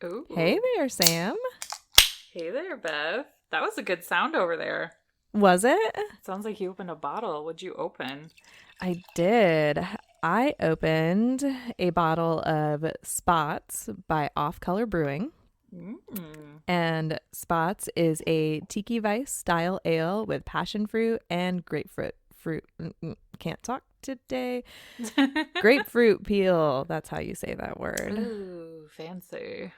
Hey Ooh. there, Sam. Hey there, Bev. That was a good sound over there. Was it? Sounds like you opened a bottle. What'd you open? I did. I opened a bottle of Spots by Off Color Brewing. Mm. And Spots is a tiki vice style ale with passion fruit and grapefruit. Can't talk today. Grapefruit peel. That's how you say that word. Ooh, fancy.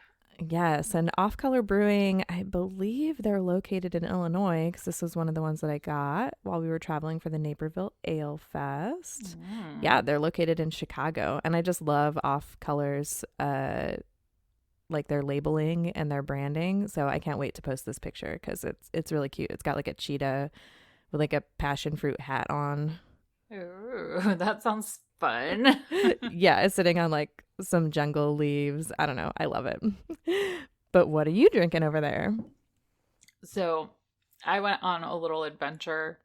Yes, and Off Color Brewing, I believe they're located in Illinois because this was one of the ones that I got while we were traveling for the Naperville Ale Fest. Mm. Yeah, they're located in Chicago, and I just love Off Color's like their labeling and their branding. So I can't wait to post this picture because it's really cute. It's got like a cheetah with like a passion fruit hat on. Ooh, that sounds fun. Yeah, it's sitting on like some jungle leaves. I don't know. I love it. But what are you drinking over there? So, I went on a little adventure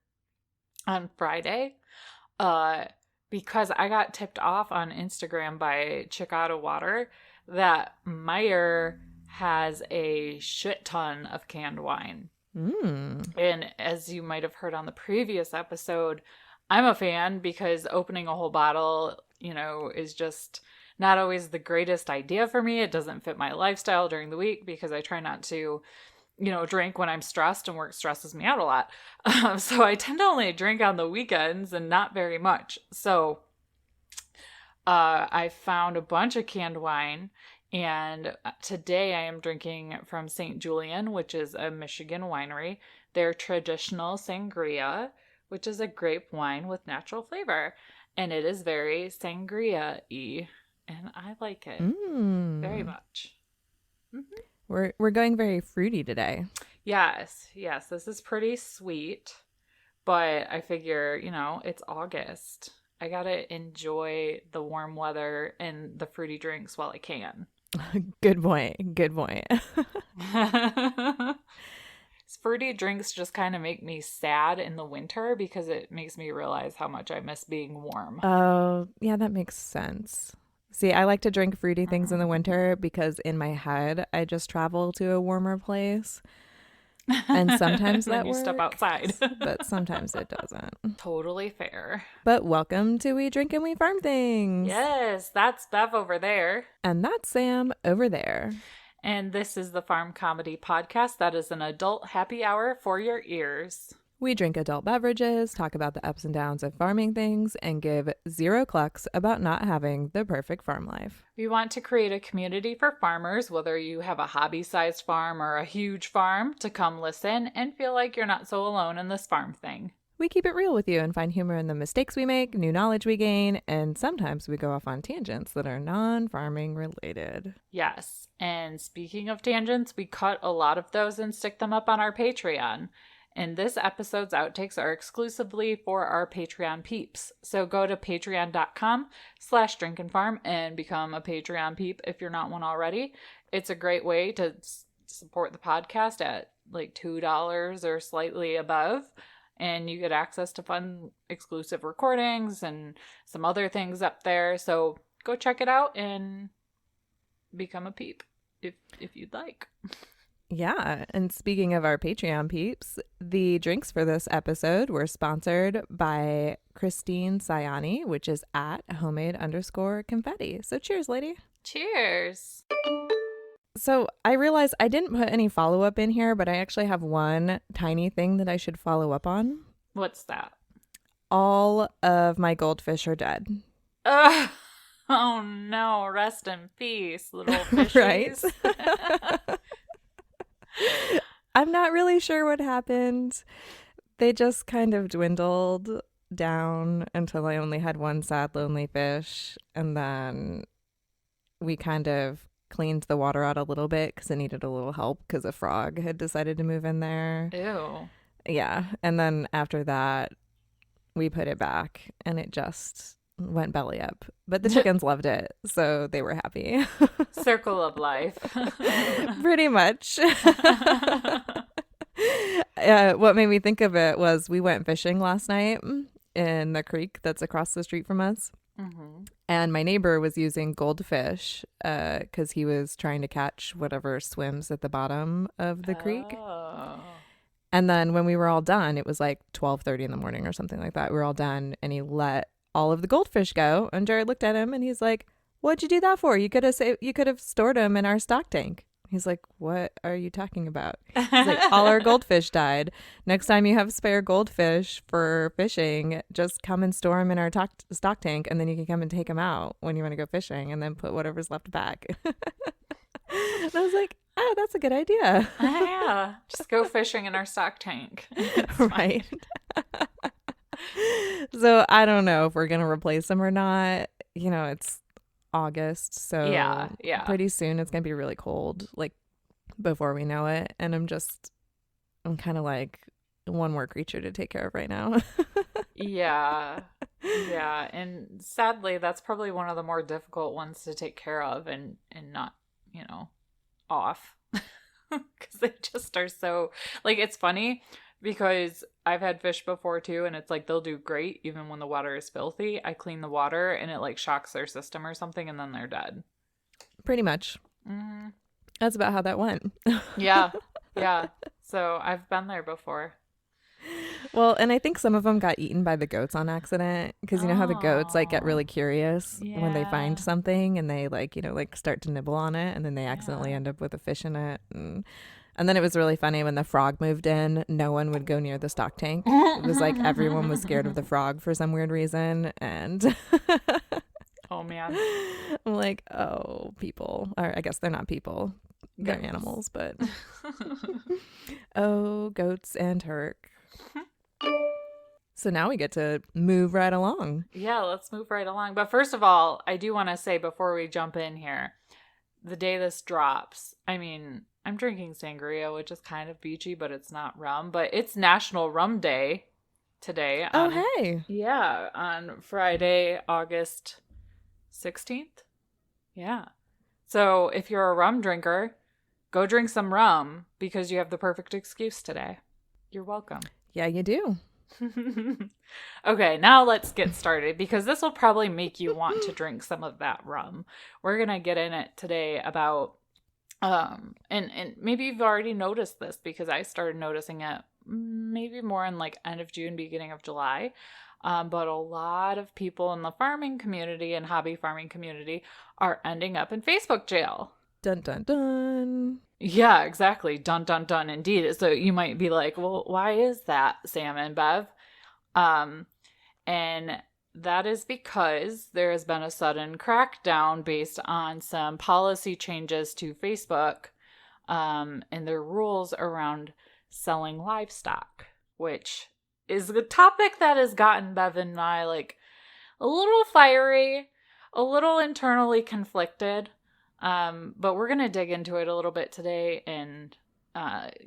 on Friday uh because I got tipped off on Instagram by Chicago Water that Meyer has a shit ton of canned wine. Mm. And as you might have heard on the previous episode, I'm a fan because opening a whole bottle, is just not always the greatest idea for me. It doesn't fit my lifestyle during the week because I try not to, drink when I'm stressed, and work stresses me out a lot. So I tend to only drink on the weekends and not very much. So I found a bunch of canned wine, and today I am drinking from St. Julian, which is a Michigan winery. Their traditional sangria, which is a grape wine with natural flavor, and it is very sangria-y, and I like it very Mm. much. Mhm. We're going very fruity today. Yes, yes, this is pretty sweet, but I figure, it's August. I gotta enjoy the warm weather and the fruity drinks while I can. Good point. Good point. Fruity drinks just kind of make me sad in the winter because it makes me realize how much I miss being warm. Oh, yeah, that makes sense. See, I like to drink fruity things in the Mm. winter because in my head, I just travel to a warmer place. And sometimes And then that you step outside. works, but sometimes it doesn't. Totally fair. But welcome to We Drink and We Farm Things. Yes, that's Bev over there. And that's Sam over there. And this is the Farm Comedy Podcast that is an adult happy hour for your ears. We drink adult beverages, talk about the ups and downs of farming things, and give zero clucks about not having the perfect farm life. We want to create a community for farmers, whether you have a hobby-sized farm or a huge farm, to come listen and feel like you're not so alone in this farm thing. We keep it real with you and find humor in the mistakes we make, new knowledge we gain, and sometimes we go off on tangents that are non-farming related. Yes, and speaking of tangents, we cut a lot of those and stick them up on our Patreon. And this episode's outtakes are exclusively for our Patreon peeps. So go to patreon.com/drinkandfarm and become a Patreon peep if you're not one already. It's a great way to support the podcast at like $2 or slightly above. And you get access to fun exclusive recordings and some other things up there. So go check it out and become a peep if you'd like. Yeah, and speaking of our Patreon peeps, the drinks for this episode were sponsored by Christine Sayani, which is at homemade_confetti. So cheers, lady. Cheers. So I realized I didn't put any follow-up in here, but I actually have one tiny thing that I should follow up on. What's that? All of my goldfish are dead. Oh no, rest in peace, little fishies. Right? I'm not really sure what happened. They just kind of dwindled down until I only had one sad, lonely fish. And then we kind of cleaned the water out a little bit because it needed a little help because a frog had decided to move in there. Ew. Yeah. And then after that, we put it back and it just went belly up. But the chickens loved it, so they were happy. Circle of life. Pretty much. What made me think of it was we went fishing last night in the creek that's across the street from us. Mm-hmm. And my neighbor was using goldfish because he was trying to catch whatever swims at the bottom of the creek. Oh. And then when we were all done, it was like 12:30 in the morning or something like that. We were all done, and he let all of the goldfish go. And Jared looked at him and he's like, "What'd you do that for? You could have stored them in our stock tank." He's like, "What are you talking about?" He's like, "All our goldfish died. Next time you have spare goldfish for fishing, just come and store them in our stock tank, and then you can come and take them out when you want to go fishing, and then put whatever's left back." And I was like, "Oh, that's a good idea." Yeah, just go fishing in our stock tank. It's Right. So I don't know if we're going to replace them or not. You know, it's August, so Yeah. pretty soon it's going to be really cold, like before we know it. And I'm kind of like one more creature to take care of right now. Yeah. Yeah. And sadly, that's probably one of the more difficult ones to take care of and not, off. Because they just are so, like, it's funny because I've had fish before too, and it's like they'll do great even when the water is filthy. I clean the water and it like shocks their system or something, and then they're dead. Pretty much. Mm-hmm. That's about how that went. Yeah. Yeah. So I've been there before. Well, and I think some of them got eaten by the goats on accident because you know how the goats like get really curious when they find Yeah. something and they like start to nibble on it, and then they accidentally end up with a fish in it. And then it was really funny when the frog moved in, no one would go near the stock tank. It was like everyone was scared of the frog for some weird reason. And Oh man. I'm like, oh, people. Or I guess they're not people. They're Goats. animals, but oh, goats and Turk. So now we get to move right along. Yeah, let's move right along. But first of all, I do want to say before we jump in here, the day this drops, I mean, I'm drinking sangria, which is kind of beachy, but it's not rum. But it's National Rum Day today. Oh, hey. Yeah, on Friday, August 16th. Yeah. So if you're a rum drinker, go drink some rum because you have the perfect excuse today. You're welcome. Yeah, you do. Okay, now let's get started because this will probably make you want to drink some of that rum. We're going to get in it today about and maybe you've already noticed this because I started noticing it maybe more in like end of June, beginning of July. But a lot of people in the farming community and hobby farming community are ending up in Facebook jail. Dun, dun, dun. Yeah, exactly. Dun, dun, dun, indeed. So you might be like, well, why is that, Sam and Bev? And that is because there has been a sudden crackdown based on some policy changes to Facebook and their rules around selling livestock, which is the topic that has gotten Bev and I like a little fiery, a little internally conflicted. But we're going to dig into it a little bit today and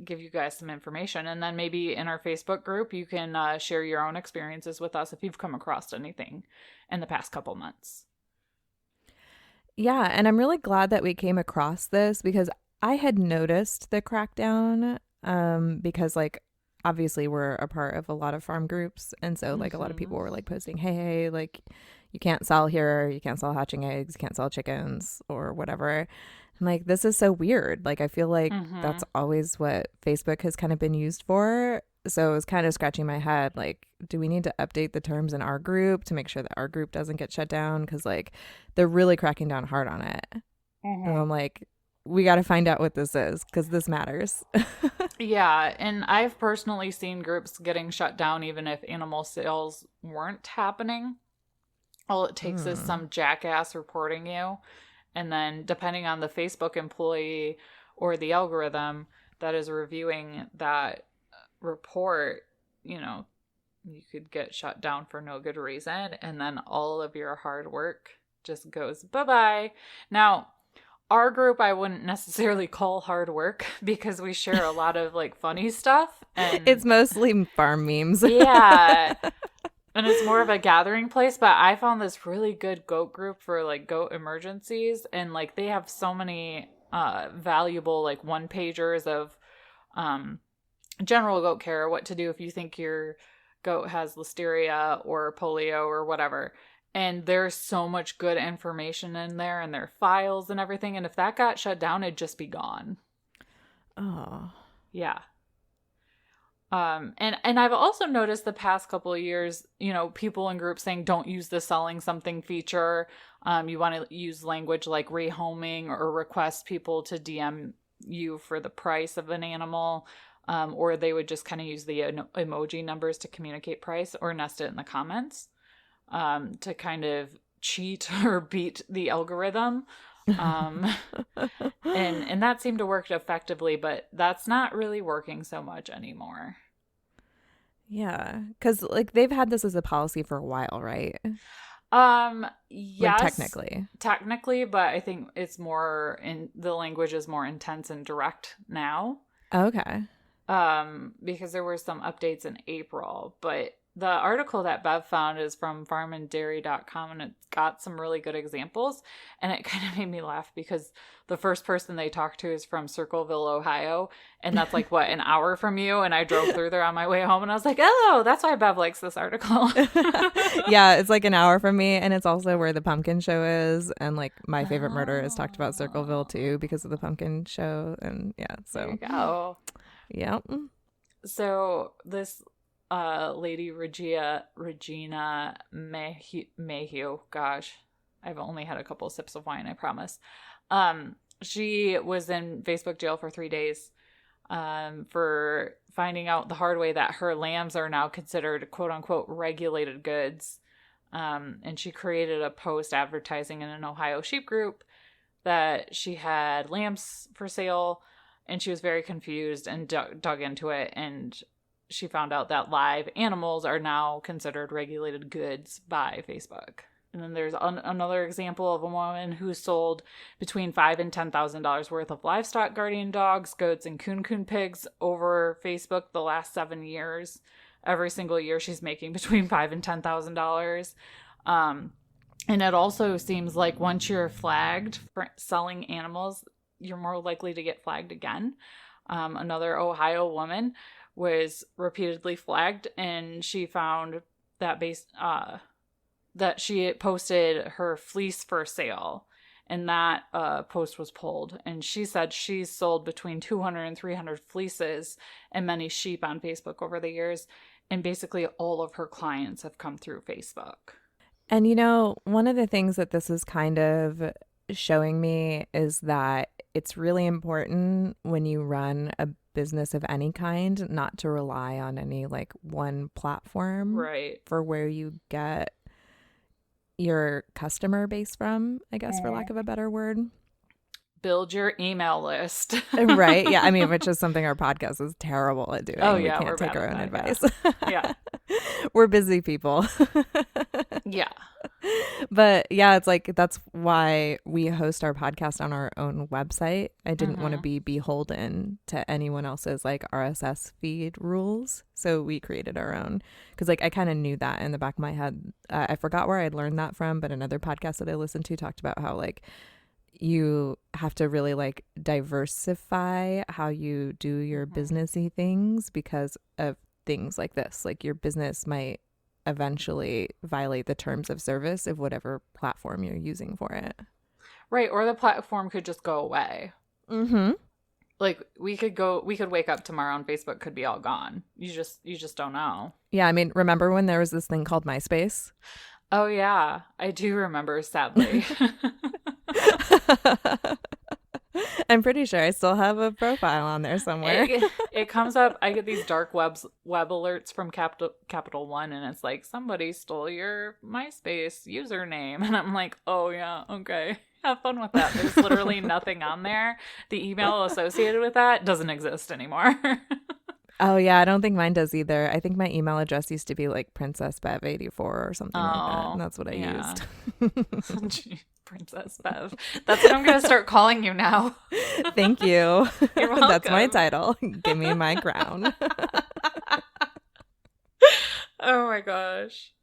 give you guys some information. And then maybe in our Facebook group, you can share your own experiences with us if you've come across anything in the past couple months. Yeah, and I'm really glad that we came across this because I had noticed the crackdown because like obviously we're a part of a lot of farm groups, and so like a lot of people were like posting, hey, like you can't sell here, you can't sell hatching eggs, you can't sell chickens or whatever. And like this is so weird. Like I feel like that's always what Facebook has kind of been used for. So I was kind of scratching my head like, do we need to update the terms in our group to make sure that our group doesn't get shut down? Because like they're really cracking down hard on it. And I'm like, we got to find out what this is because this matters. Yeah, and I've personally seen groups getting shut down even if animal sales weren't happening. All it takes is some jackass reporting you. And then depending on the Facebook employee or the algorithm that is reviewing that report, you could get shut down for no good reason. And then all of your hard work just goes bye-bye. Now, our group I wouldn't necessarily call hard work because we share a lot of like funny stuff. And it's mostly farm memes. Yeah. And it's more of a gathering place, but I found this really good goat group for like goat emergencies, and like they have so many valuable like one pagers of general goat care, what to do if you think your goat has listeria or polio or whatever. And there's so much good information in there and their files and everything. And if that got shut down, it'd just be gone. Oh. Yeah. And I've also noticed the past couple of years, people in groups saying don't use the selling something feature. You want to use language like rehoming or request people to DM you for the price of an animal. Or they would just kind of use the emoji numbers to communicate price or nest it in the comments. To kind of cheat or beat the algorithm. And that seemed to work effectively, but that's not really working so much anymore. Yeah, because like they've had this as a policy for a while, right? Yes, like technically, but I think it's more the language is more intense and direct now. Okay. Because there were some updates in April, but the article that Bev found is from farmanddairy.com, and it's got some really good examples. And it kind of made me laugh because the first person they talked to is from Circleville, Ohio. And that's like, what, an hour from you? And I drove through there on my way home and I was like, oh, that's why Bev likes this article. Yeah, it's like an hour from me. And it's also where the pumpkin show is. And like my favorite murder is talked about Circleville too because of the pumpkin show. And yeah, so. There you go. Yeah. So this lady Regina Mayhew, gosh, I've only had a couple of sips of wine, I promise. She was in Facebook jail for 3 days for finding out the hard way that her lambs are now considered quote unquote regulated goods. And she created a post advertising in an Ohio sheep group that she had lambs for sale, and she was very confused and dug into it, and she found out that live animals are now considered regulated goods by Facebook. And then there's another example of a woman who sold between $5,000 and $10,000 worth of livestock guardian dogs, goats, and coon pigs over Facebook the last 7 years. Every single year she's making between $5,000 and $10,000. And it also seems like once you're flagged for selling animals, you're more likely to get flagged again. Another Ohio woman was repeatedly flagged, and she found that that she had posted her fleece for sale, and that post was pulled. And she said she's sold between 200 and 300 fleeces and many sheep on Facebook over the years, and basically all of her clients have come through Facebook. And one of the things that this is kind of showing me is that it's really important when you run a business of any kind not to rely on any like one platform, right, for where you get your customer base from, I guess, for lack of a better word. Build your email list. Right. Yeah. I mean, which is something our podcast is terrible at doing. Oh, yeah. We can't take our own advice. Yeah. We're busy people. Yeah. But yeah, it's like that's why we host our podcast on our own website. I didn't want to be beholden to anyone else's like RSS feed rules. So we created our own because like I kind of knew that in the back of my head. I forgot where I'd learned that from, but another podcast that I listened to talked about how like you have to really like diversify how you do your businessy things because of things like this. Like your business might eventually violate the terms of service of whatever platform you're using for it. Right. Or the platform could just go away. Mm-hmm. Like we could wake up tomorrow and Facebook could be all gone. You just don't know. Yeah. I mean, remember when there was this thing called MySpace? Oh yeah. I do remember, sadly. I'm pretty sure I still have a profile on there somewhere. It comes up. I get these dark web alerts from Capital One, and it's like somebody stole your MySpace username, and I'm like, oh yeah, okay, have fun with that. There's literally nothing on there. The email associated with that doesn't exist anymore. Oh yeah, I don't think mine does either. I think my email address used to be like Princess Bev 84 or something like that, and that's what I used. Princess Bev. That's what I'm going to start calling you now. Thank you. You're welcome. That's my title. Give me my crown. Oh my gosh.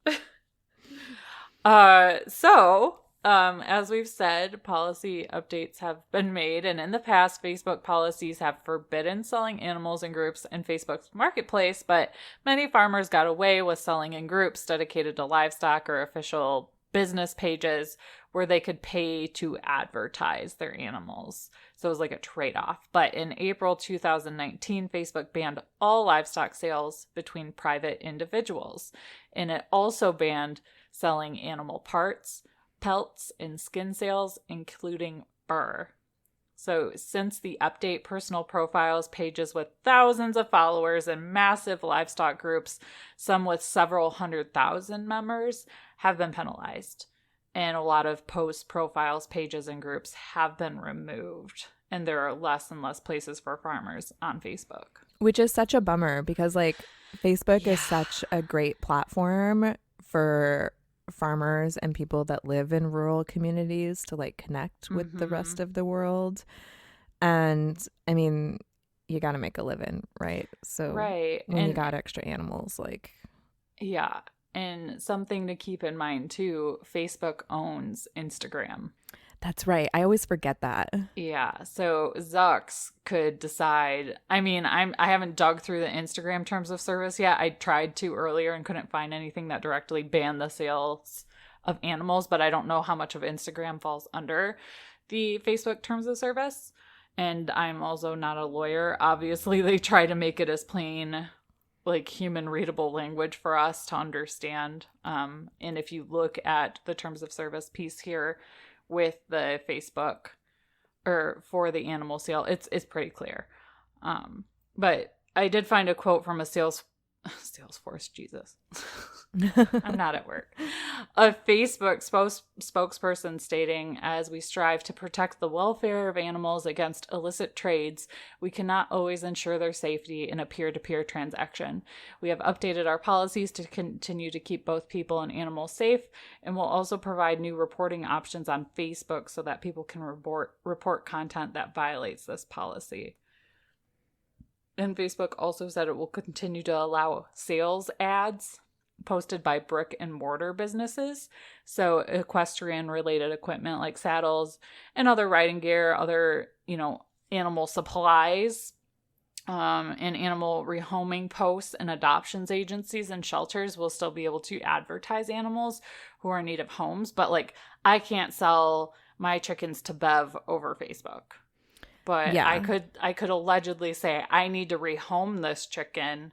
As we've said, policy updates have been made, and in the past, Facebook policies have forbidden selling animals in groups in Facebook's marketplace, but many farmers got away with selling in groups dedicated to livestock or official business pages where they could pay to advertise their animals. So it was like a trade-off. But in April 2019, Facebook banned all livestock sales between private individuals. And it also banned selling animal parts, pelts, and skin sales, including fur. So since the update, personal profiles, pages with thousands of followers and massive livestock groups, some with several 100,000 members, have been penalized. And a lot of posts, profiles, pages, and groups have been removed. And there are less and less places for farmers on Facebook. Which is such a bummer because like Facebook is such a great platform for farmers and people that live in rural communities to like connect with the rest of the world. And I mean, you got to make a living, right? So when you got extra animals, like. Yeah. And something to keep in mind too, Facebook owns Instagram. That's right. I always forget that. Yeah. So Zucks could decide. I mean, I haven't dug through the Instagram terms of service yet. I tried to earlier and couldn't find anything that directly banned the sales of animals, but I don't know how much of Instagram falls under the Facebook terms of service. And I'm also not a lawyer. Obviously, they try to make it as plain, like human readable language for us to understand. And if you look at the terms of service piece here, with the Facebook or for the animal sale, it's pretty clear. But I did find a quote from a Salesforce, Jesus. I'm not at work. A Facebook spokesperson stating, as we strive to protect the welfare of animals against illicit trades, we cannot always ensure their safety in a peer-to-peer transaction. We have updated our policies to continue to keep both people and animals safe, and will also provide new reporting options on Facebook so that people can report content that violates this policy. And Facebook also said it will continue to allow sales ads posted by brick and mortar businesses. So equestrian related equipment like saddles and other riding gear, other, animal supplies, and animal rehoming posts and adoptions agencies and shelters will still be able to advertise animals who are in need of homes. But like, I can't sell my chickens to Bev over Facebook. But yeah. I could allegedly say I need to rehome this chicken,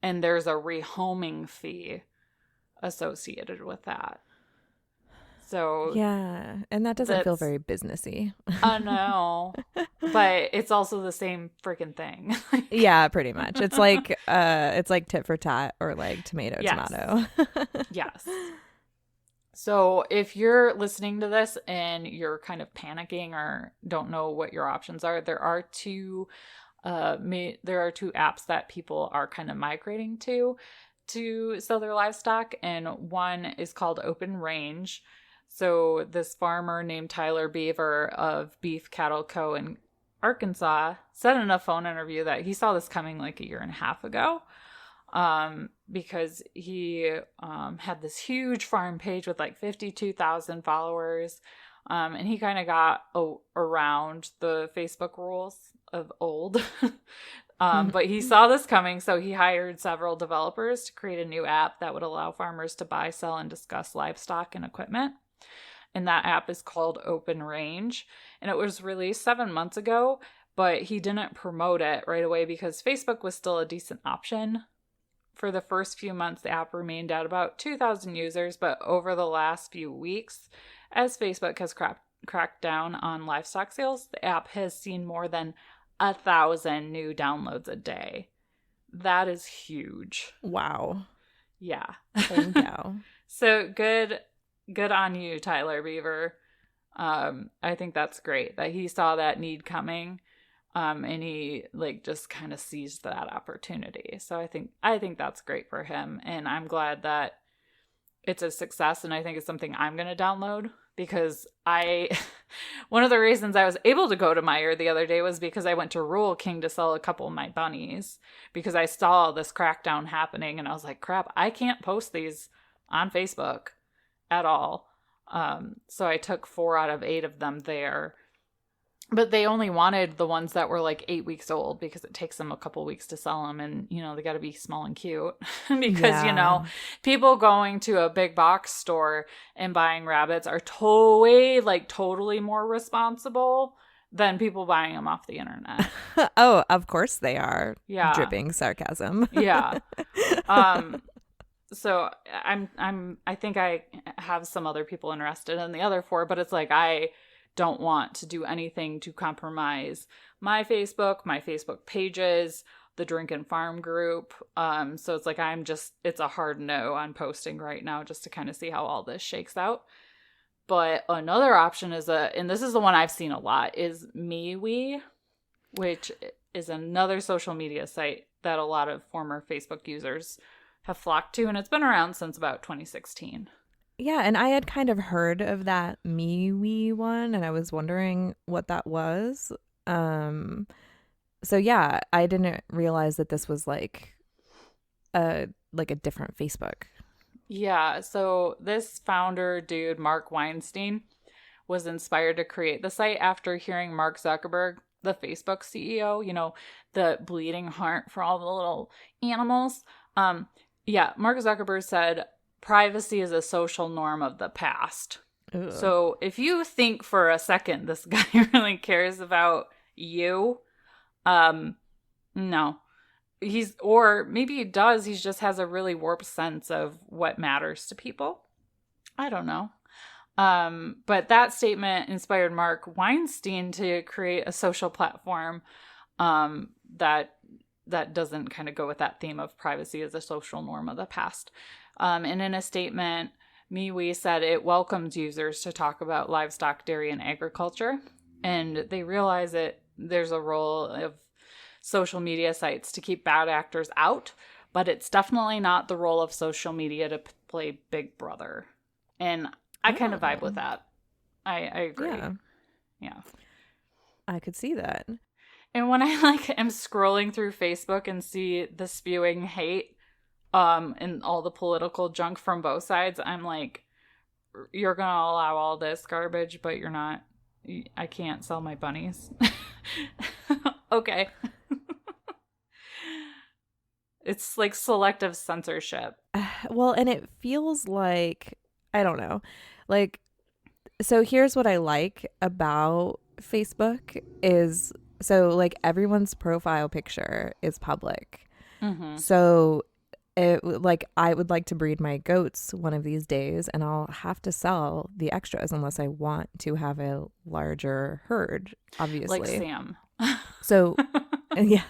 and there's a rehoming fee associated with that. So yeah, and that doesn't feel very businessy. I know, but it's also the same freaking thing. Yeah, pretty much. It's like tit for tat or like tomato. Yes. So if you're listening to this and you're kind of panicking or don't know what your options are, there are two apps that people are kind of migrating to sell their livestock, and one is called Open Range. So this farmer named Tyler Beaver of Beef Cattle Co. in Arkansas said in a phone interview that he saw this coming like a year and a half ago. Because he had this huge farm page with like 52,000 followers, and he kind of got around the Facebook rules of old. But he saw this coming, so he hired several developers to create a new app that would allow farmers to buy, sell, and discuss livestock and equipment. And that app is called Open Range, and it was released 7 months ago, but he didn't promote it right away because Facebook was still a decent option. For the first few months, the app remained at about 2,000 users, but over the last few weeks, as Facebook has cracked down on livestock sales, the app has seen more than 1,000 new downloads a day. That is huge. Wow. Yeah. Holy cow. So good on you, Tyler Beaver. I think that's great that he saw that need coming. And he like just kind of seized that opportunity. So I think that's great for him. And I'm glad that it's a success. And I think it's something I'm going to download because one of the reasons I was able to go to Meijer the other day was because I went to Rural King to sell a couple of my bunnies because I saw this crackdown happening and I was like, crap, I can't post these on Facebook at all. So I took 4 out of 8 of them there. But they only wanted the ones that were like 8 weeks old because it takes them a couple weeks to sell them. And, they got to be small and cute because, Yeah. people going to a big box store and buying rabbits are totally more responsible than people buying them off the internet. Oh, of course they are. Yeah. Dripping sarcasm. Yeah. Um, so I think I have some other people interested in the other four, but it's like, I don't want to do anything to compromise my Facebook pages, the Drink and Farm group. So it's like, it's a hard no on posting right now just to kind of see how all this shakes out. But another option and this is the one I've seen a lot, is MeWe, which is another social media site that a lot of former Facebook users have flocked to, and it's been around since about 2016. Yeah, and I had kind of heard of that MeWe one, and I was wondering what that was. Um, so yeah, I didn't realize that this was like a different Facebook. Yeah, so this founder dude, Mark Weinstein, was inspired to create the site after hearing Mark Zuckerberg, the Facebook CEO, the bleeding heart for all the little animals. Yeah, Mark Zuckerberg said privacy is a social norm of the past. Ugh. So if you think for a second this guy really cares about you, no. Or maybe he does, he just has a really warped sense of what matters to people. I don't know. But that statement inspired Mark Weinstein to create a social platform that doesn't kind of go with that theme of privacy as a social norm of the past. And in a statement, MeWe said it welcomes users to talk about livestock, dairy, and agriculture. And they realize that there's a role of social media sites to keep bad actors out, but it's definitely not the role of social media to play Big Brother. And I kind of vibe with that. I agree. Yeah. I could see that. And when I am scrolling through Facebook and see the spewing hate and all the political junk from both sides, I'm like, you're going to allow all this garbage, but you're not. I can't sell my bunnies. Okay. It's like selective censorship. Well, and it feels like, I don't know. Like, so here's what I like about Facebook is, so like everyone's profile picture is public. Mm-hmm. So like I would like to breed my goats one of these days, and I'll have to sell the extras unless I want to have a larger herd, obviously. Like Sam. So yeah.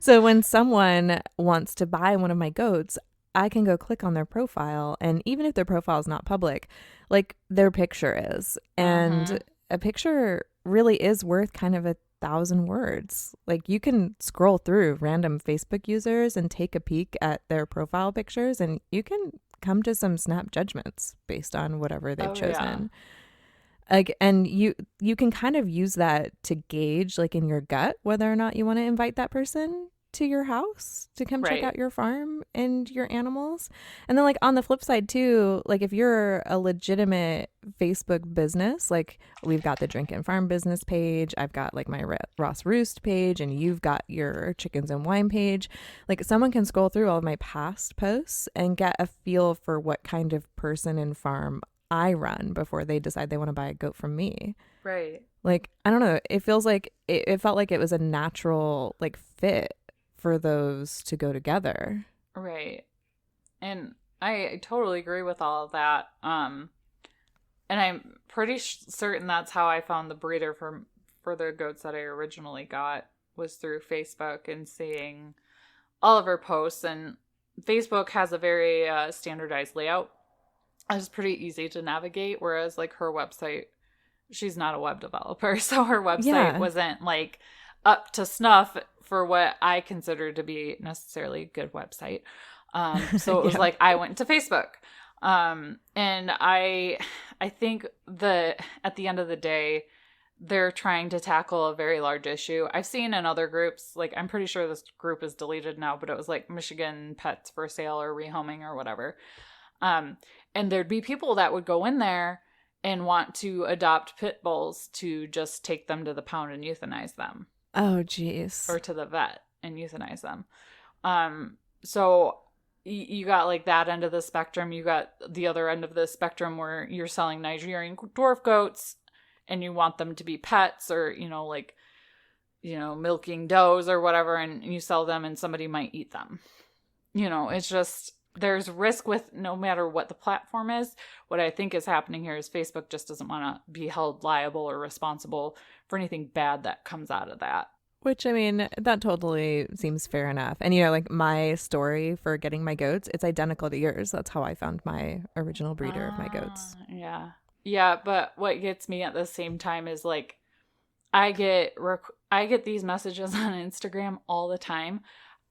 So when someone wants to buy one of my goats, I can go click on their profile, and even if their profile is not public, like their picture is. And a picture really is worth kind of 1,000 words. Like you can scroll through random Facebook users and take a peek at their profile pictures, and you can come to some snap judgments based on whatever they've chosen. Like, and you can kind of use that to gauge, like in your gut, whether or not you want to invite that person to your house to come check out your farm and your animals. And then like on the flip side too, like if you're a legitimate Facebook business, like we've got the Drink and Farm business page, I've got like my Ross Roost page, and you've got your Chickens and Wine page, like someone can scroll through all of my past posts and get a feel for what kind of person and farm I run before they decide they want to buy a goat from me. Right. Like, I don't know. It feels like it felt like it was a natural like fit for those to go together. Right. And I totally agree with all of that. And I'm pretty certain that's how I found the breeder for the goats that I originally got, was through Facebook and seeing all of her posts. And Facebook has a very standardized layout. It's pretty easy to navigate, whereas like her website, she's not a web developer, so her website wasn't like up to snuff for what I consider to be necessarily a good website. So it was like I went to Facebook. And I think at the end of the day, they're trying to tackle a very large issue. I've seen in other groups, like I'm pretty sure this group is deleted now, but it was like Michigan Pets for Sale or Rehoming or whatever. And there'd be people that would go in there and want to adopt pit bulls to just take them to the pound and euthanize them. Oh, geez. Or to the vet and euthanize them. So you got like that end of the spectrum. You got the other end of the spectrum where you're selling Nigerian dwarf goats and you want them to be pets, or, like, milking does or whatever, and you sell them and somebody might eat them. It's just, there's risk with no matter what the platform is. What I think is happening here is Facebook just doesn't want to be held liable or responsible for anything bad that comes out of that. Which, I mean, that totally seems fair enough. And, like my story for getting my goats, it's identical to yours. That's how I found my original breeder of my goats. Yeah. Yeah, but what gets me at the same time is like, I get these messages on Instagram all the time.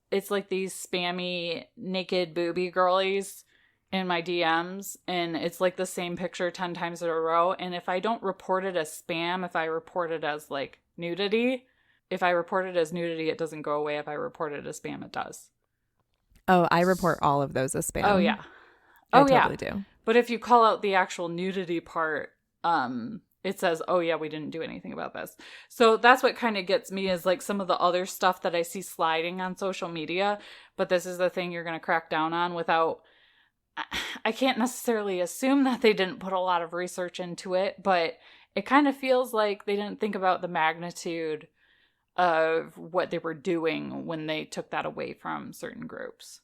It's like these spammy naked booby girlies in my DMs, and it's like the same picture 10 times in a row. And if I don't report it as spam, if I report it as like nudity, if I report it as nudity, it doesn't go away. If I report it as spam, it does. Oh, I report all of those as spam. Oh, yeah. I totally do. But if you call out the actual nudity part, it says, oh, yeah, we didn't do anything about this. So that's what kind of gets me, is like some of the other stuff that I see sliding on social media. But this is the thing you're going to crack down on without, I can't necessarily assume that they didn't put a lot of research into it, but it kind of feels like they didn't think about the magnitude of what they were doing when they took that away from certain groups.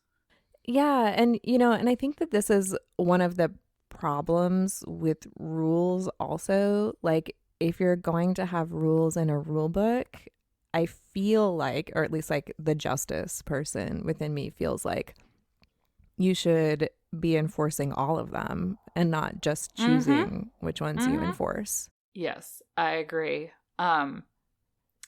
Yeah. And, and I think that this is one of the problems with rules also. Like, if you're going to have rules in a rule book, I feel like, or at least like the justice person within me feels like, you should be enforcing all of them and not just choosing which ones you enforce. Yes, I agree. And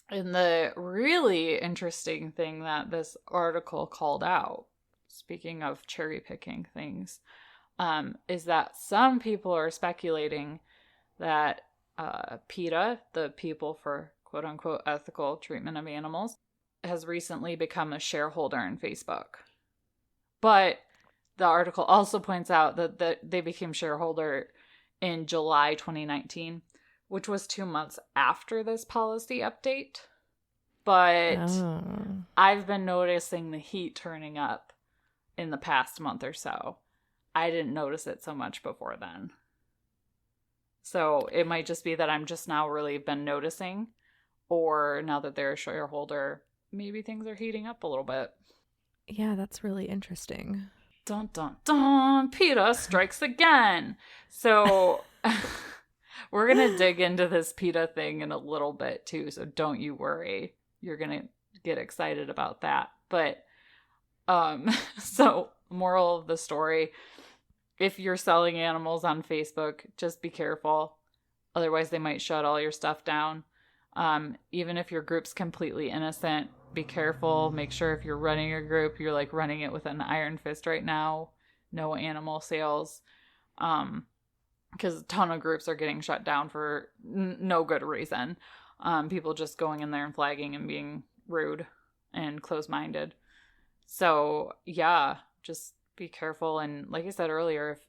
the really interesting thing that this article called out, speaking of cherry picking things, is that some people are speculating that PETA, the People for Quote Unquote Ethical Treatment of Animals, has recently become a shareholder in Facebook. But the article also points out that they became shareholder in July 2019, which was 2 months after this policy update. But I've been noticing the heat turning up in the past month or so. I didn't notice it so much before then. So it might just be that I'm just now really been noticing, or now that they're a shareholder, maybe things are heating up a little bit. Yeah, that's really interesting. Dun, dun, dun. PETA strikes again. So we're going to dig into this PETA thing in a little bit too, so don't you worry. You're going to get excited about that. But, so moral of the story, if you're selling animals on Facebook, just be careful. Otherwise, they might shut all your stuff down. Even if your group's completely innocent, be careful. Make sure if you're running your group, you're like running it with an iron fist right now. No animal sales. Because a ton of groups are getting shut down for no good reason. People just going in there and flagging and being rude and closed-minded. So, yeah, just be careful. And like I said earlier, if,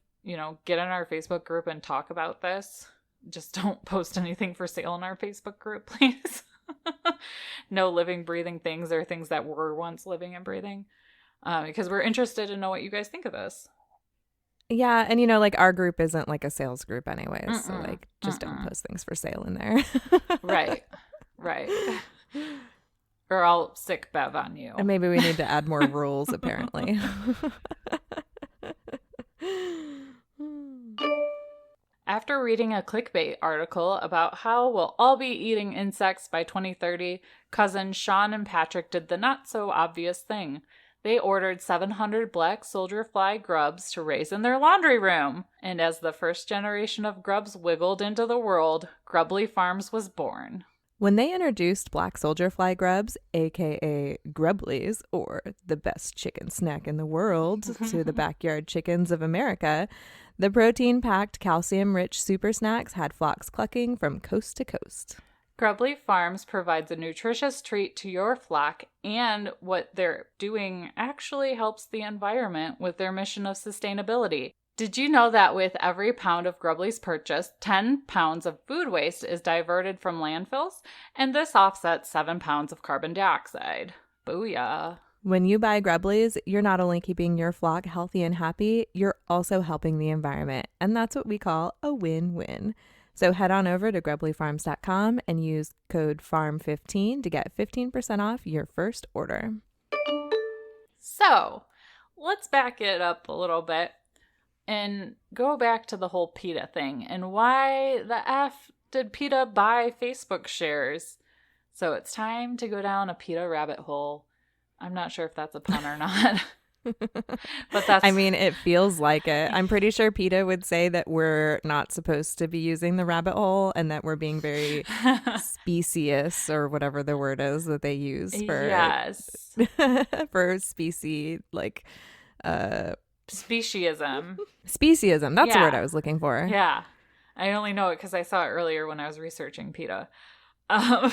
get in our Facebook group and talk about this. Just don't post anything for sale in our Facebook group, please. No living, breathing things or things that were once living and breathing. Because we're interested to know what you guys think of this. Yeah, and like our group isn't like a sales group anyways, so like just don't post things for sale in there. Right. Or I'll sick Bev on you. And maybe we need to add more rules, apparently. After reading a clickbait article about how we'll all be eating insects by 2030, cousins Sean and Patrick did the not-so-obvious thing. They ordered 700 black soldier fly grubs to raise in their laundry room. And as the first generation of grubs wiggled into the world, Grubbly Farms was born. When they introduced black soldier fly grubs, aka Grubblies, or the best chicken snack in the world, to the backyard chickens of America, the protein-packed, calcium-rich super snacks had flocks clucking from coast to coast. Grubbly Farms provides a nutritious treat to your flock, and what they're doing actually helps the environment with their mission of sustainability. Did you know that with every pound of Grubblies purchased, 10 pounds of food waste is diverted from landfills? And this offsets 7 pounds of carbon dioxide. Booyah. When you buy Grubblies, you're not only keeping your flock healthy and happy, you're also helping the environment. And that's what we call a win-win. So head on over to grubblyfarms.com and use code FARM15 to get 15% off your first order. So, let's back it up a little bit and go back to the whole PETA thing and why the F did PETA buy Facebook shares? So it's time to go down a PETA rabbit hole. I'm not sure if that's a pun or not. But that's... I mean, it feels like it. I'm pretty sure PETA would say that we're not supposed to be using the rabbit hole and that we're being very specious or whatever the word is that they use for yes. for species, like speciesism. Speciesism. That's the word I was looking for. Yeah. I only know it because I saw it earlier when I was researching PETA. Oh,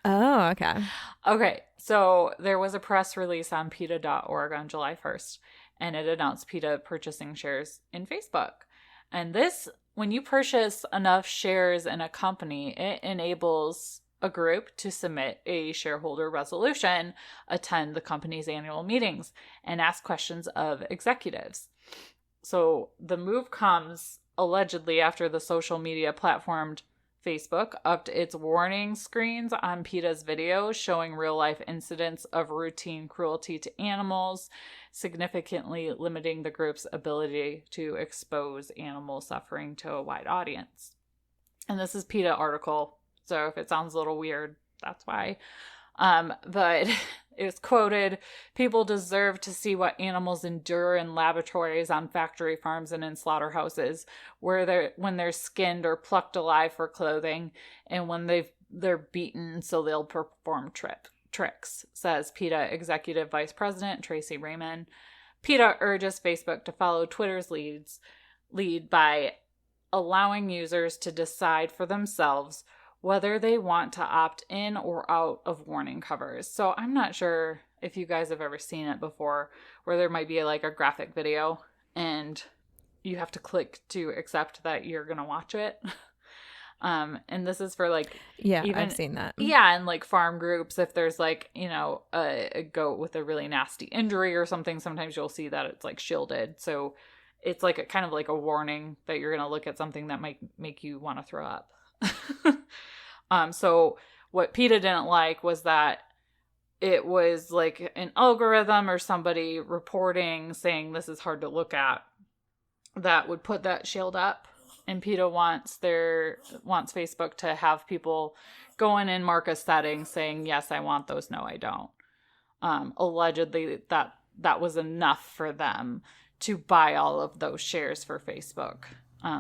okay. Okay, so there was a press release on PETA.org on July 1st, and it announced PETA purchasing shares in Facebook. And this, when you purchase enough shares in a company, it enables a group to submit a shareholder resolution, attend the company's annual meetings, and ask questions of executives. So the move comes allegedly after the social media platform Facebook upped its warning screens on PETA's videos showing real-life incidents of routine cruelty to animals, significantly limiting the group's ability to expose animal suffering to a wide audience. And this is PETA article, so if it sounds a little weird, that's why. But it was quoted, "People deserve to see what animals endure in laboratories, on factory farms, and in slaughterhouses, when they're skinned or plucked alive for clothing, and when they're beaten so they'll perform tricks," says PETA Executive Vice President Tracy Raymond. PETA urges Facebook to follow Twitter's lead by allowing users to decide for themselves whether they want to opt in or out of warning covers. So I'm not sure if you guys have ever seen it before, where there might be like a graphic video and you have to click to accept that you're going to watch it. And this is for like... Yeah, I've seen that. Yeah, and like farm groups, if there's like, you know, a goat with a really nasty injury or something, sometimes you'll see that it's like shielded. So it's like kind of like a warning that you're going to look at something that might make you want to throw up. So what PETA didn't like was that it was like an algorithm or somebody reporting saying this is hard to look at that would put that shield up. And PETA wants Facebook to have people go in and mark a setting saying, yes, I want those. No, I don't. Allegedly that was enough for them to buy all of those shares for Facebook,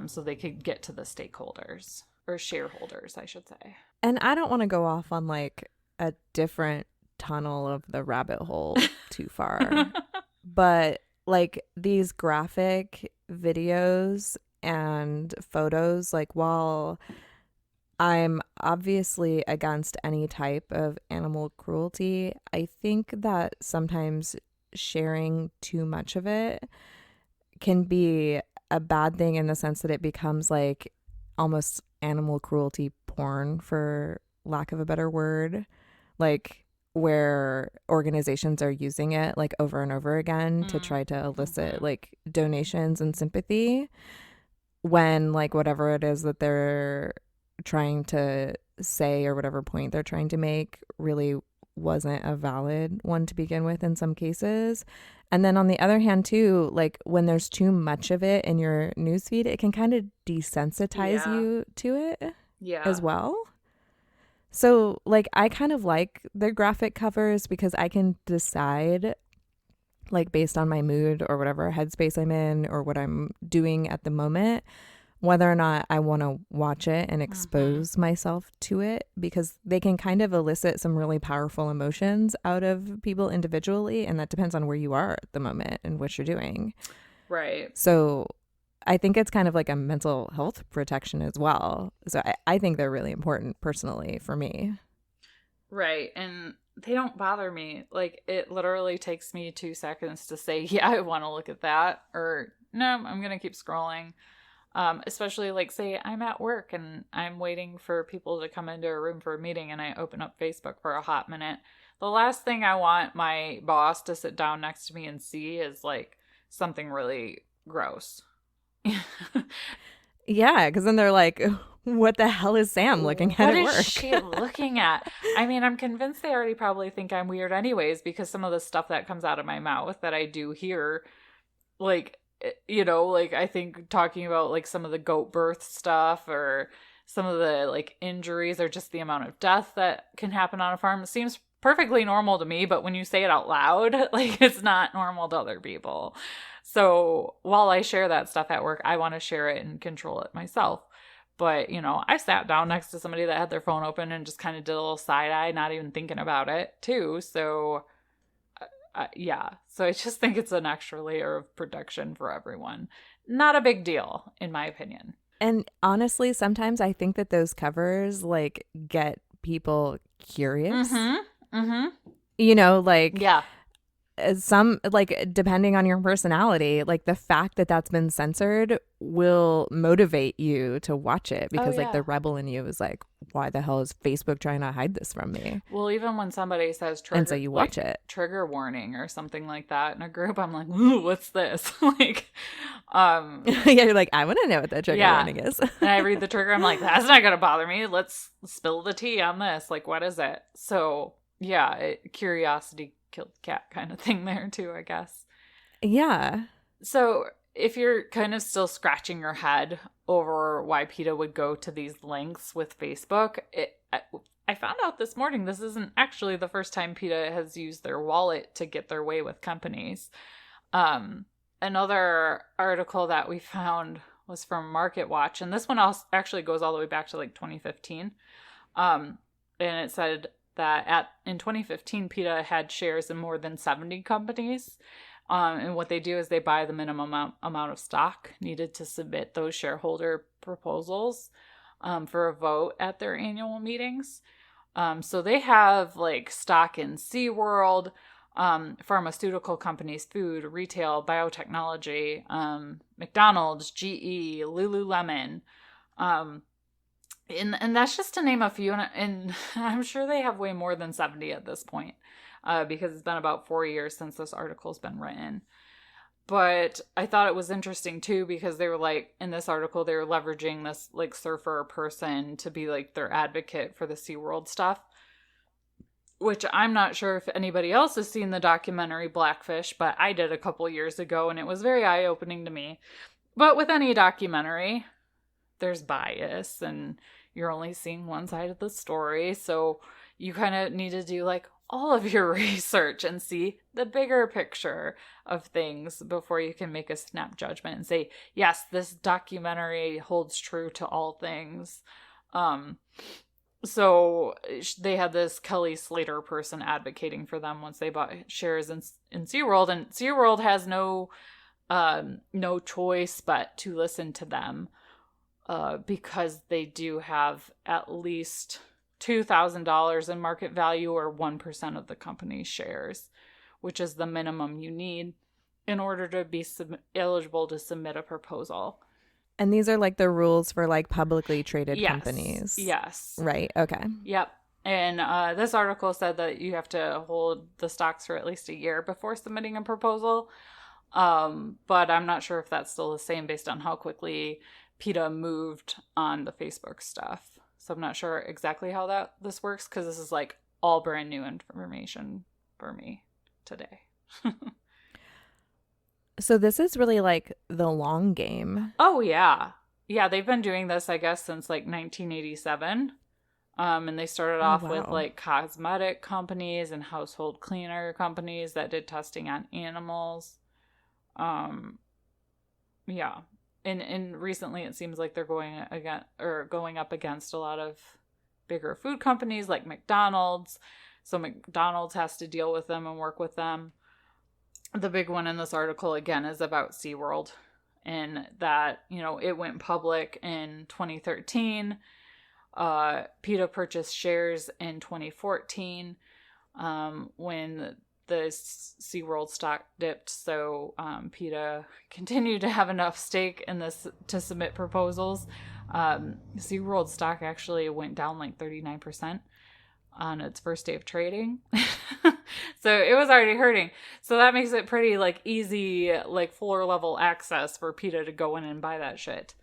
so they could get to the stakeholders. Or shareholders, I should say. And I don't want to go off on like a different tunnel of the rabbit hole too far. But like these graphic videos and photos, like while I'm obviously against any type of animal cruelty, I think that sometimes sharing too much of it can be a bad thing in the sense that it becomes like almost animal cruelty porn, for lack of a better word, like where organizations are using it like over and over again to try to elicit like donations and sympathy, when like whatever it is that they're trying to say or whatever point they're trying to make really wasn't a valid one to begin with in some cases. And then on the other hand too, like when there's too much of it in your newsfeed, it can kind of desensitize you to it as well. So like I kind of like the graphic covers because I can decide, like based on my mood or whatever headspace I'm in or what I'm doing at the moment, whether or not I want to watch it and expose myself to it, because they can kind of elicit some really powerful emotions out of people individually. And that depends on where you are at the moment and what you're doing. Right. So I think it's kind of like a mental health protection as well. So I think they're really important personally for me. Right. And they don't bother me. Like it literally takes me 2 seconds to say, yeah, I want to look at that, or no, I'm going to keep scrolling. Especially like, say I'm at work and I'm waiting for people to come into a room for a meeting and I open up Facebook for a hot minute. The last thing I want my boss to sit down next to me and see is like something really gross. Yeah, because then they're like, what the hell is Sam looking at What at is work? she looking at? I mean, I'm convinced they already probably think I'm weird anyways because some of the stuff that comes out of my mouth that I do hear, like, like I think talking about like some of the goat birth stuff or some of the like injuries or just the amount of death that can happen on a farm seems perfectly normal to me, but when you say it out loud, like it's not normal to other people. So while I share that stuff at work, I want to share it and control it myself. But, I sat down next to somebody that had their phone open and just kind of did a little side eye, not even thinking about it, too. So, yeah. So I just think it's an extra layer of protection for everyone. Not a big deal, in my opinion. And honestly, sometimes I think that those covers like get people curious. Mm-hmm. Mm-hmm. Like Yeah. some like depending on your personality, like the fact that that's been censored will motivate you to watch it because like the rebel in you is like, why the hell is Facebook trying to hide this from me? Well, even when somebody says trigger, and so you watch it, trigger warning or something like that in a group, I'm like, ooh, what's this? Like, yeah, you're like, I want to know what that trigger warning is. And I read the trigger, I'm like, that's not gonna bother me. Let's spill the tea on this. Like, what is it? So yeah, curiosity killed the cat kind of thing there too, I guess. Yeah. So if you're kind of still scratching your head over why PETA would go to these lengths with Facebook, I found out this morning this isn't actually the first time PETA has used their wallet to get their way with companies. Another article that we found was from MarketWatch, and this one also actually goes all the way back to like 2015. And it said that in 2015, PETA had shares in more than 70 companies. And what they do is they buy the minimum amount of stock needed to submit those shareholder proposals for a vote at their annual meetings. So they have like stock in SeaWorld, pharmaceutical companies, food, retail, biotechnology, McDonald's, GE, Lululemon. And that's just to name a few. And I'm sure they have way more than 70 at this point. Because it's been about 4 years since this article's been written. But I thought it was interesting too because they were like, in this article, they were leveraging this like surfer person to be like their advocate for the SeaWorld stuff. Which I'm not sure if anybody else has seen the documentary Blackfish, but I did a couple years ago and it was very eye-opening to me. But with any documentary, there's bias and you're only seeing one side of the story. So you kind of need to do like all of your research and see the bigger picture of things before you can make a snap judgment and say, yes, this documentary holds true to all things. So they had this Kelly Slater person advocating for them once they bought shares in SeaWorld, and SeaWorld has no choice but to listen to them because they do have at least $2,000 in market value or 1% of the company's shares, which is the minimum you need in order to be eligible to submit a proposal. And these are like the rules for like publicly traded companies. Yes. Right. Okay. Yep. And this article said that you have to hold the stocks for at least a year before submitting a proposal. But I'm not sure if that's still the same based on how quickly PETA moved on the Facebook stuff. So I'm not sure exactly how this works because this is like all brand new information for me today. So this is really like the long game. Oh, yeah. Yeah, they've been doing this, I guess, since like 1987. And they started off with like cosmetic companies and household cleaner companies that did testing on animals. Yeah. And recently it seems like they're going up against a lot of bigger food companies like McDonald's. So McDonald's has to deal with them and work with them. The big one in this article again is about SeaWorld, and that, it went public in 2013. PETA purchased shares in 2014 when the SeaWorld stock dipped, so PETA continued to have enough stake in this to submit proposals. SeaWorld stock actually went down like 39% on its first day of trading. So it was already hurting. So that makes it pretty like easy, like floor level access for PETA to go in and buy that shit.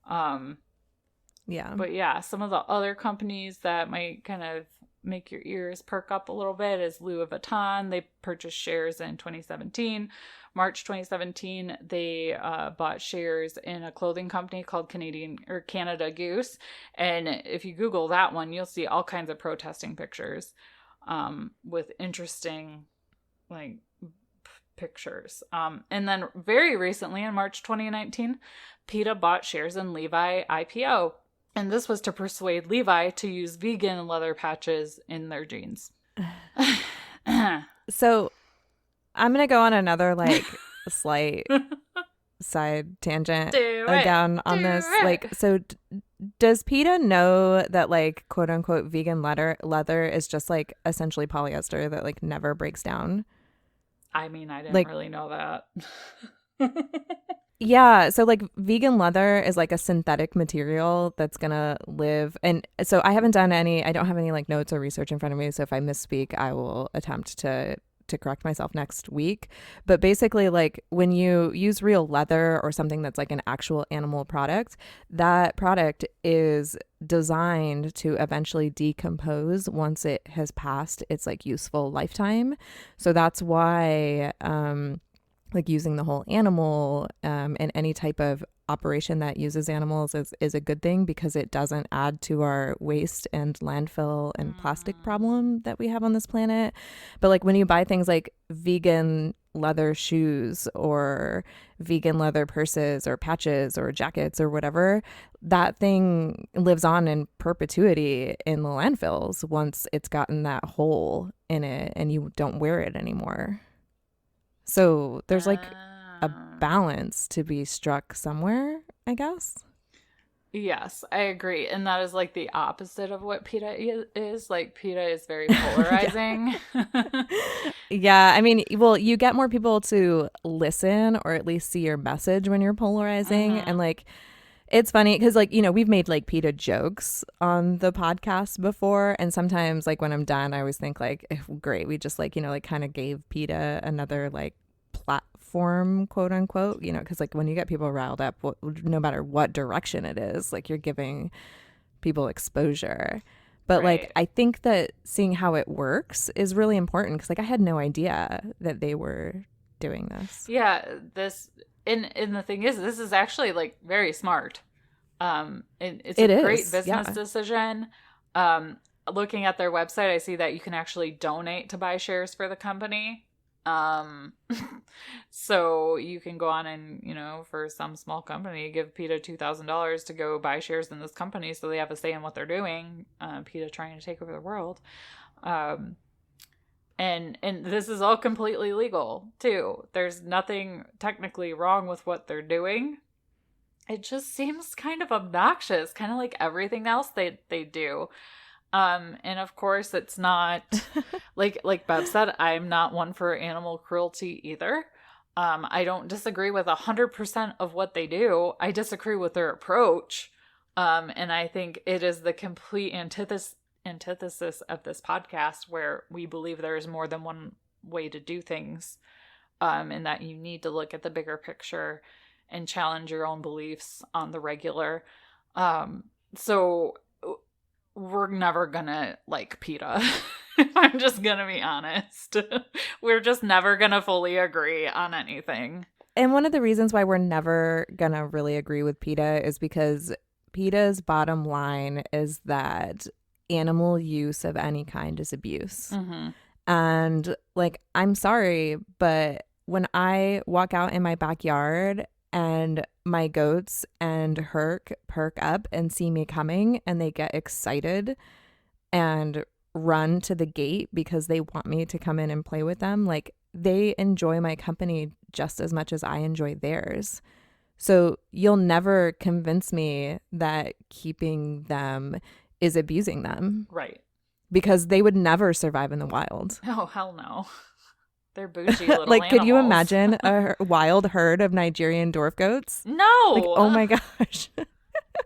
Yeah. But yeah, some of the other companies that might kind of make your ears perk up a little bit is Louis Vuitton. They purchased shares in 2017. March 2017, they bought shares in a clothing company called Canada Goose. And if you Google that one, you'll see all kinds of protesting pictures with interesting like pictures. And then very recently in March 2019, PETA bought shares in Levi IPO. And this was to persuade Levi to use vegan leather patches in their jeans. So I'm going to go on another like slight side tangent down on this. Like, so does PETA know that like quote unquote vegan leather is just like essentially polyester that like never breaks down? I mean, I didn't really know that. Yeah, so like vegan leather is like a synthetic material that's gonna live, and so I don't have any like notes or research in front of me, so if I misspeak I will attempt to correct myself next week. But basically, like when you use real leather or something that's like an actual animal product, that product is designed to eventually decompose once it has passed its like useful lifetime. So that's why like using the whole animal in any type of operation that uses animals is a good thing, because it doesn't add to our waste and landfill and plastic problem that we have on this planet. But like when you buy things like vegan leather shoes or vegan leather purses or patches or jackets or whatever, that thing lives on in perpetuity in the landfills once it's gotten that hole in it and you don't wear it anymore. So there's like a balance to be struck somewhere, I guess. Yes, I agree. And that is like the opposite of what PETA is. Like PETA is very polarizing. Yeah, I mean, well, you get more people to listen or at least see your message when you're polarizing. And like, it's funny because like, you know, we've made like PETA jokes on the podcast before. And sometimes like when I'm done, I always think like, great, we just like, you know, like kind of gave PETA another like platform, quote unquote, you know, because like when you get people riled up, no matter what direction it is, like you're giving people exposure. But like, I think that seeing how it works is really important, because like I had no idea that they were doing this. Yeah, and the thing is, this is actually like very smart. It's a great business decision. Looking at their website, I see that you can actually donate to buy shares for the company. So you can go on and, you know, for some small company, give PETA $2,000 to go buy shares in this company so they have a say in what they're doing. PETA trying to take over the world. And this is all completely legal too. There's nothing technically wrong with what they're doing. It just seems kind of obnoxious, kind of like everything else they do. And of course it's not like Bev said, I'm not one for animal cruelty either. I don't disagree with 100% of what they do. I disagree with their approach. And I think it is the complete antithesis of this podcast, where we believe there is more than one way to do things. And that you need to look at the bigger picture and challenge your own beliefs on the regular. So we're never gonna like PETA. I'm just gonna be honest. We're just never gonna fully agree on anything. And one of the reasons why we're never gonna really agree with PETA is because PETA's bottom line is that animal use of any kind is abuse. And like, I'm sorry, but when I walk out in my backyard and my goats and Herc perk up and see me coming and they get excited and run to the gate because they want me to come in and play with them, like they enjoy my company just as much as I enjoy theirs. So you'll never convince me that keeping them is abusing them. Right. Because they would never survive in the wild. Oh, hell no. They're bougie little Like, could you animals. imagine a wild herd of Nigerian dwarf goats? No. Like, oh my gosh.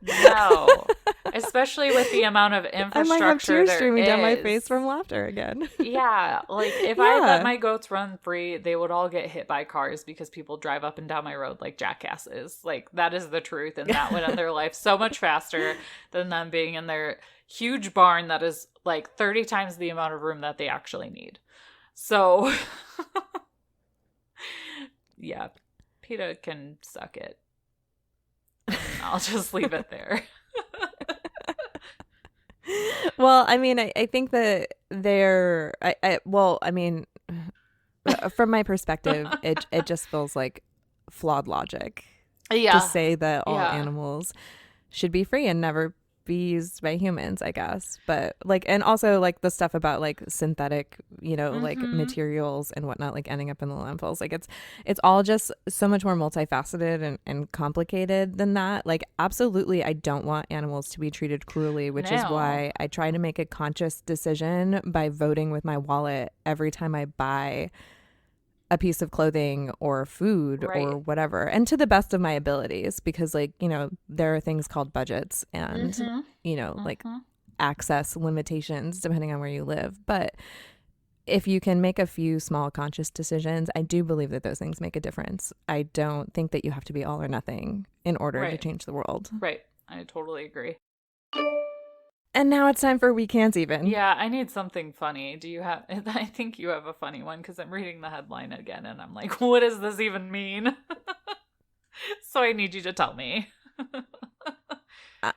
No. Especially with the amount of I might have infrastructure tears there streaming down my is. face from laughter again. Yeah, like if I let my goats run free, they would all get hit by cars because people drive up and down my road like jackasses. Like that is the truth, and that would end their life so much faster than them being in their huge barn that is like 30 times the amount of room that they actually need. So, yeah, PETA can suck it. And I'll just leave it there. Well, I mean, I think that from my perspective, it just feels like flawed logic Yeah. to say that all Yeah. animals should be free and never be used by humans, I guess. But like, and also like the stuff about like synthetic, like materials and whatnot, like ending up in the landfills. Like it's all just so much more multifaceted and complicated than that. Like, absolutely, I don't want animals to be treated cruelly, which is No. why I try to make a conscious decision by voting with my wallet every time I buy a piece of clothing or food Right. or whatever, and to the best of my abilities, because like, there are things called budgets and, like access limitations depending on where you live. But if you can make a few small conscious decisions, I do believe that those things make a difference. I don't think that you have to be all or nothing in order to Right. change the world. Right. I totally agree. And now it's time for We Can't Even. Yeah, I need something funny. Do you have? I think you have a funny one because I'm reading the headline again and I'm like, what does this even mean? So I need you to tell me.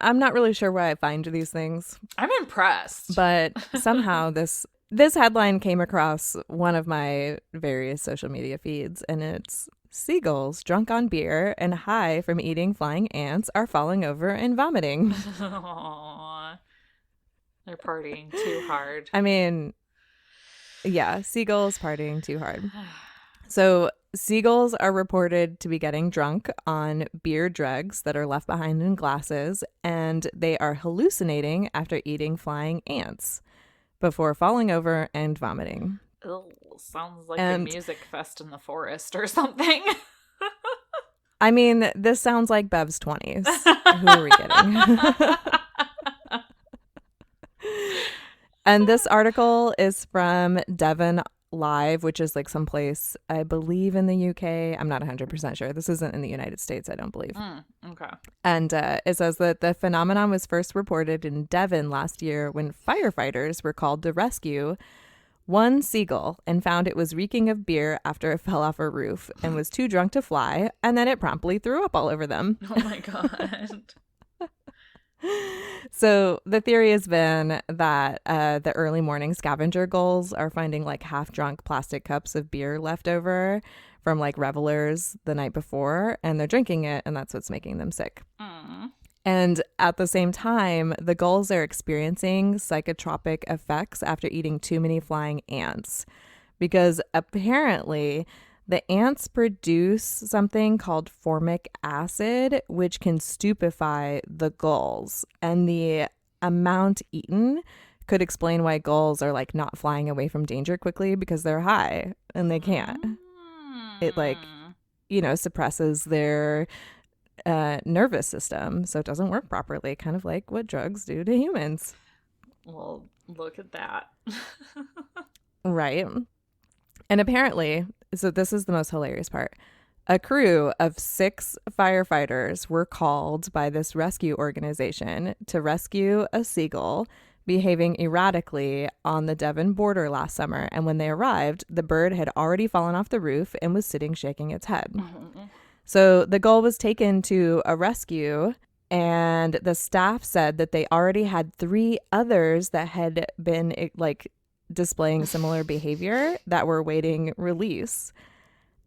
I'm not really sure where I find these things, I'm impressed. but somehow this headline came across one of my various social media feeds, and it's seagulls drunk on beer and high from eating flying ants are falling over and vomiting. Aww. They're partying too hard. I mean, yeah, seagulls partying too hard. So seagulls are reported to be getting drunk on beer dregs that are left behind in glasses, and they are hallucinating after eating flying ants before falling over and vomiting. Ugh, sounds like And- a music fest in the forest or something. I mean, this sounds like Bev's 20s. Who are we kidding? And this article is from Devon Live, which is like someplace, I believe, in the UK. I'm not 100% sure. This isn't in the United States, I don't believe. Okay. And it says that the phenomenon was first reported in Devon last year when firefighters were called to rescue one seagull and found it was reeking of beer after it fell off a roof and was too drunk to fly, and then it promptly threw up all over them. Oh my god. So the theory has been that the early morning scavenger gulls are finding like half drunk plastic cups of beer left over from like revelers the night before, and they're drinking it, and that's what's making them sick. And at the same time, the gulls are experiencing psychotropic effects after eating too many flying ants, because apparently the ants produce something called formic acid, which can stupefy the gulls. And the amount eaten could explain why gulls are like not flying away from danger quickly, because they're high and they can't. It like, suppresses their nervous system, so it doesn't work properly, kind of like what drugs do to humans. Well, look at that. Right. And apparently, so this is the most hilarious part, a crew of 6 firefighters were called by this rescue organization to rescue a seagull behaving erratically on the Devon border last summer. And when they arrived, the bird had already fallen off the roof and was sitting shaking its head. So the gull was taken to a rescue, and the staff said that they already had 3 others that had been like displaying similar behavior that were awaiting release.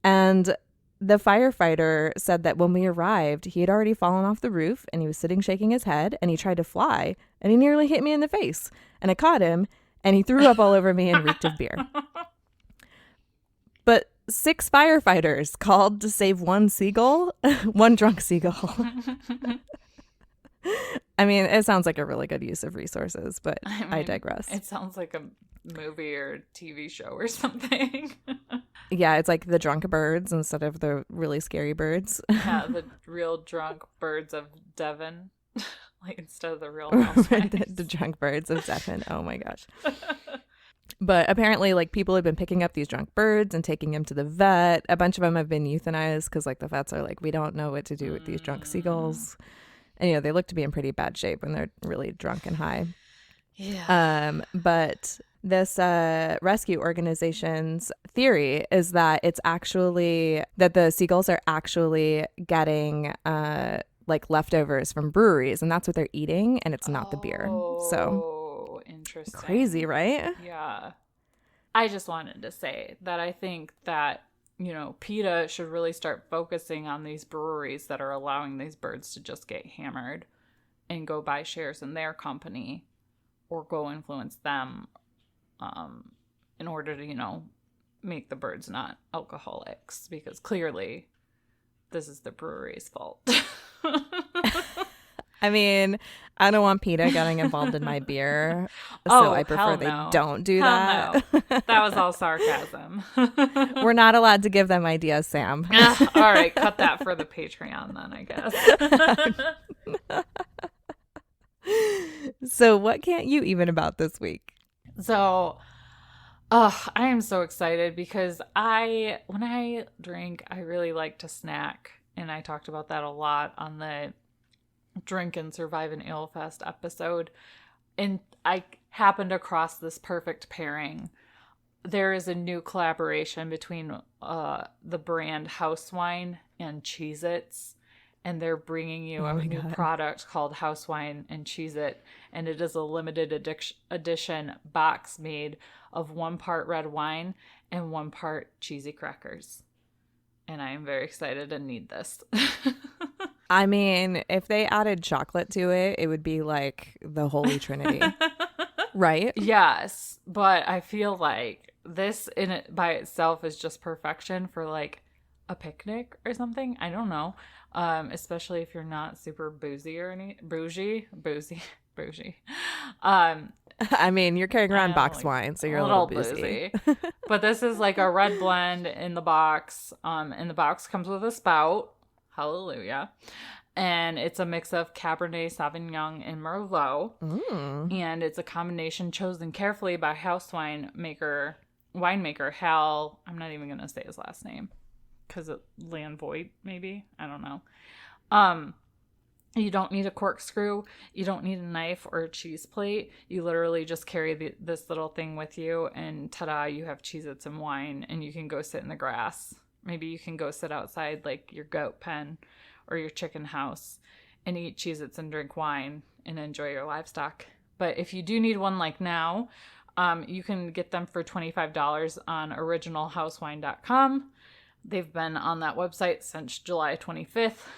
And the firefighter said that when we arrived, he had already fallen off the roof and he was sitting shaking his head, and he tried to fly and he nearly hit me in the face, and I caught him and he threw up all over me and reeked of beer. But 6 firefighters called to save one seagull, one drunk seagull. I mean, it sounds like a really good use of resources, but I digress. It sounds like a movie or TV show or something. Yeah, it's like the drunk birds instead of the really scary birds. Yeah, the real drunk birds of Devon, like instead of the real the, housewives. the drunk birds of Devon. Oh my gosh. But apparently, like, people have been picking up these drunk birds and taking them to the vet. A bunch of them have been euthanized because, like, the vets are like, we don't know what to do with these drunk seagulls. And, you know, they look to be in pretty bad shape when they're really drunk and high. Yeah. But this rescue organization's theory is that it's actually that the seagulls are actually getting like leftovers from breweries, and that's what they're eating, and it's not the beer. So interesting. crazy, right? Yeah. I just wanted to say that I think that, you know, PETA should really start focusing on these breweries that are allowing these birds to just get hammered and go buy shares in their company or go influence them in order to, you know, make the birds not alcoholics, because clearly this is the brewery's fault. I mean, I don't want PETA getting involved in my beer, so I prefer they don't do that. No. That was all sarcasm. We're not allowed to give them ideas, Sam. All right, cut that for the Patreon then, I guess. So what can't you even about this week? So, I am so excited because when I drink, I really like to snack. And I talked about that a lot on the Drink and Survive an Ale Fest episode. And I happened across this perfect pairing. There is a new collaboration between the brand House Wine and Cheez-Its. And they're bringing you a new product called House Wine and Cheez-It. And it is a limited edition box made of 1 part red wine and 1 part cheesy crackers. And I am very excited and need this. I mean, if they added chocolate to it, it would be like the Holy Trinity. Right? Yes. But I feel like this in it by itself is just perfection for like a picnic or something. I don't know. Especially if you're not super bougie or bougie. I mean, you're carrying around box wine, so you're a little boozy. But this is like a red blend in the box. And the box comes with a spout. Hallelujah. And it's a mix of Cabernet Sauvignon and Merlot. And it's a combination chosen carefully by winemaker Hal. I'm not even going to say his last name because it Landvoigt, maybe. I don't know. You don't need a corkscrew. You don't need a knife or a cheese plate. You literally just carry this little thing with you, and ta-da, you have Cheez-Its and wine, and you can go sit in the grass. Maybe you can go sit outside like your goat pen or your chicken house and eat Cheez-Its and drink wine and enjoy your livestock. But if you do need one like now, you can get them for $25 on originalhousewine.com. They've been on that website since July 25th.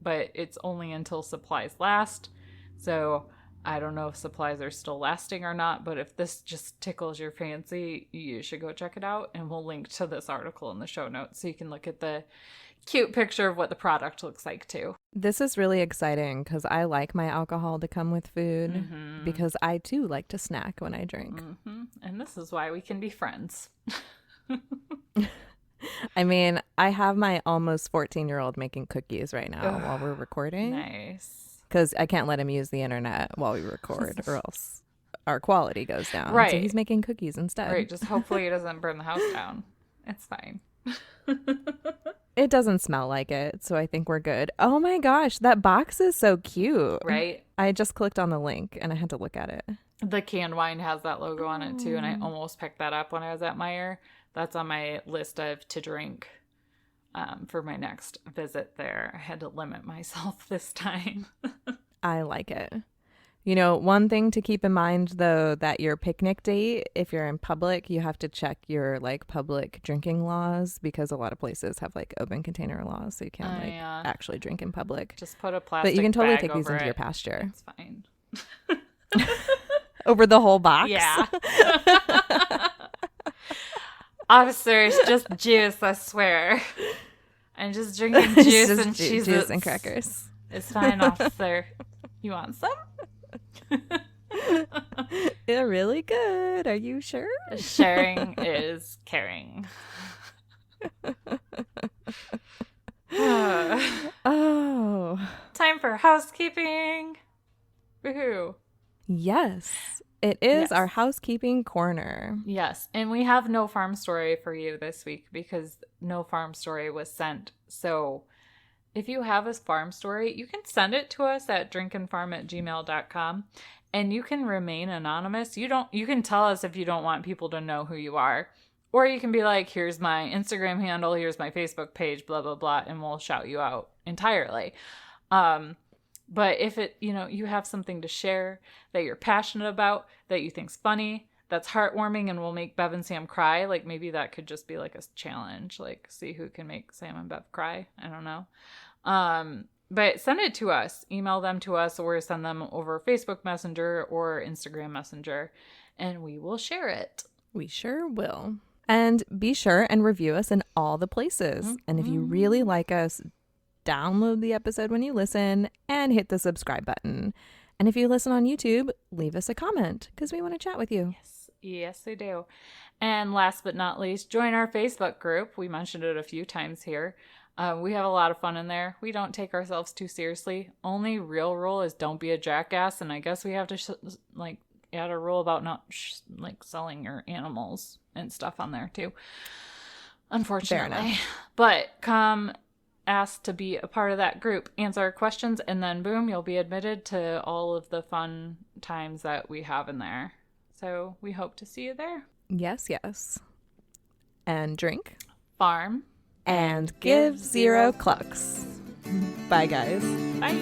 But it's only until supplies last. So I don't know if supplies are still lasting or not, but if this just tickles your fancy, you should go check it out. And we'll link to this article in the show notes so you can look at the cute picture of what the product looks like too. This is really exciting because I like my alcohol to come with food because I too like to snack when I drink. And this is why we can be friends. I mean, I have my almost 14-year-old making cookies right now while we're recording. Nice. Because I can't let him use the internet while we record or else our quality goes down. Right. So he's making cookies instead. Right. Just hopefully he doesn't burn the house down. It's fine. It doesn't smell like it, so I think we're good. Oh my gosh, that box is so cute. Right? I just clicked on the link and I had to look at it. The canned wine has that logo on it too, and I almost picked that up when I was at Meijer. That's on my list of to drink for my next visit there. I had to limit myself this time. I like it. You know, one thing to keep in mind, though, that your picnic date, if you're in public, you have to check your like public drinking laws because a lot of places have like open container laws, so you can't actually drink in public. Just put a plastic bag. But you can totally take these over into it. your pasture. It's fine. Over the whole box? Yeah. Officer, it's just juice, I swear. I'm just drinking juice and cheese. Juice and crackers. It's fine, officer. You want some? They're really good. Are you sure? Sharing is caring. Oh. Time for housekeeping. Woohoo. Yes. It is Yes. our housekeeping corner. Yes, and we have no farm story for you this week because no farm story was sent. So if you have a farm story, you can send it to us at drinkandfarm@gmail.com, and you can remain anonymous. You can tell us if you don't want people to know who you are. Or you can be like, here's my Instagram handle, here's my Facebook page, blah, blah, blah, and we'll shout you out entirely. But if you have something to share that you're passionate about, that you think's funny, that's heartwarming and will make Bev and Sam cry, like maybe that could just be like a challenge, like see who can make Sam and Bev cry. I don't know. But send it to us, email them to us, or send them over Facebook Messenger or Instagram Messenger, and we will share it. We sure will. And be sure and review us in all the places. And if you really like us, download the episode when you listen and hit the subscribe button. And if you listen on YouTube, leave us a comment because we want to chat with you. Yes, we do. And last but not least, join our Facebook group. We mentioned it a few times here. We have a lot of fun in there. We don't take ourselves too seriously. Only real rule is don't be a jackass. And I guess we have to add a rule about not selling your animals and stuff on there too. Unfortunately. But come ask to be a part of that group, answer our questions, and then boom, you'll be admitted to all of the fun times that we have in there. So we hope to see you there. Yes, yes. And drink. Farm. And give 0 clucks. Bye, guys. Bye.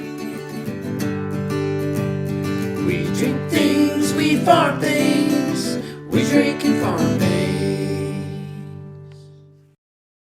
We drink things, we farm things, we drink and farm things.